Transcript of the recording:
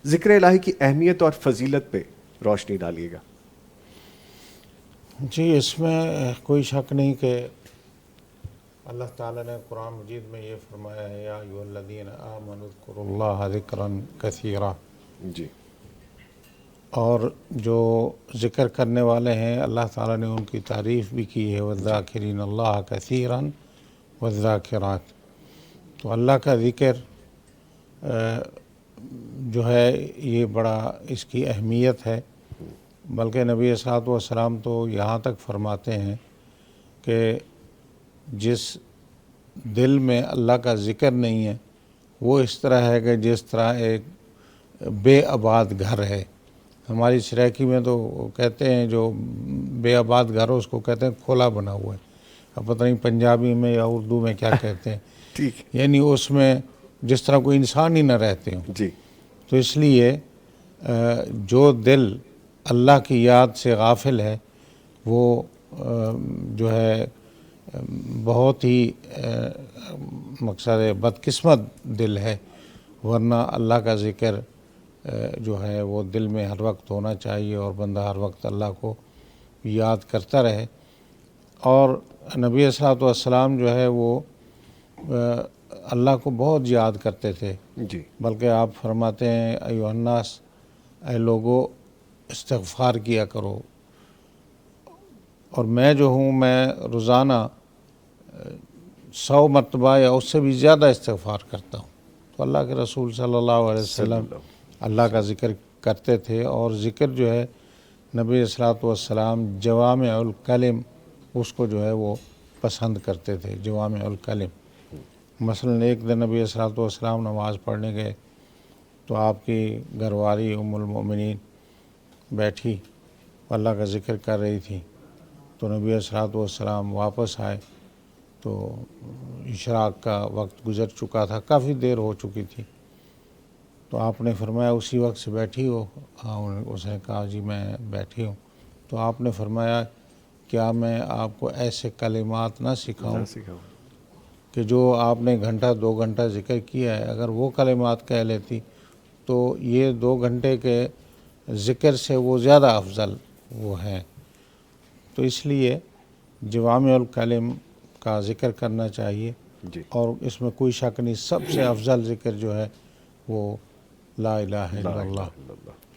ذکر الہی کی اہمیت اور فضیلت پہ روشنی ڈالیے گا۔ جی، اس میں کوئی شک نہیں کہ اللہ تعالیٰ نے قرآن مجید میں یہ فرمایا ہے، یا ایھا الذین آمنوا اذکروا اللہ ذکرا کثیرا، جی اور جو ذکر کرنے والے ہیں اللہ تعالیٰ نے ان کی تعریف بھی کی ہے، والذاکرین اللہ کثیرا والذاکرات۔ تو اللہ کا ذکر جو ہے یہ بڑا اس کی اہمیت ہے، بلکہ نبی صلی اللہ علیہ وسلم تو یہاں تک فرماتے ہیں کہ جس دل میں اللہ کا ذکر نہیں ہے وہ اس طرح ہے کہ جس طرح ایک بے آباد گھر ہے۔ ہماری سرائکی میں تو کہتے ہیں جو بے آباد گھر ہو اس کو کہتے ہیں کھولا بنا ہوا ہے، اب پتہ نہیں پنجابی میں یا اردو میں کیا کہتے ہیں، ٹھیک یعنی اس میں جس طرح کوئی انسان ہی نہ رہتے ہوں۔ جی تو اس لیے جو دل اللہ کی یاد سے غافل ہے وہ جو ہے بہت ہی مقصد بدقسمت دل ہے، ورنہ اللہ کا ذکر جو ہے وہ دل میں ہر وقت ہونا چاہیے اور بندہ ہر وقت اللہ کو یاد کرتا رہے۔ اور نبی صلی اللہ علیہ وسلم جو ہے وہ اللہ کو بہت یاد کرتے تھے، جی بلکہ آپ فرماتے ہیں ایھا الناس، اے لوگو استغفار کیا کرو، اور میں جو ہوں میں روزانہ 100 مرتبہ یا اس سے بھی زیادہ استغفار کرتا ہوں۔ تو اللہ کے رسول صلی اللہ علیہ وسلم اللہ کا ذکر کرتے تھے، اور ذکر جو ہے نبی صلی اللہ علیہ وسلم جوامع الکلم اس کو جو ہے وہ پسند کرتے تھے، جوامع الکلم۔ مثلا ایک دن نبی صلی اللہ علیہ وسلم نماز پڑھنے گئے تو آپ کی گھر والی ام المؤمنین بیٹھی اللہ کا ذکر کر رہی تھی، تو نبی صلی اللہ علیہ وسلم واپس آئے تو اشراق کا وقت گزر چکا تھا، کافی دیر ہو چکی تھی۔ تو آپ نے فرمایا اسی وقت سے بیٹھی ہو؟ اس نے کہا جی میں بیٹھی ہوں۔ تو آپ نے فرمایا کیا میں آپ کو ایسے کلمات نہ سکھاؤں کہ جو آپ نے گھنٹہ 2 گھنٹہ ذکر کیا ہے، اگر وہ کلمات کہہ لیتی تو یہ 2 گھنٹے کے ذکر سے وہ زیادہ افضل وہ ہیں۔ تو اس لیے جوامع الکلم کا ذکر کرنا چاہیے، جی اور اس میں کوئی شک نہیں سب سے افضل ذکر جو ہے وہ لا الہ الا اللہ۔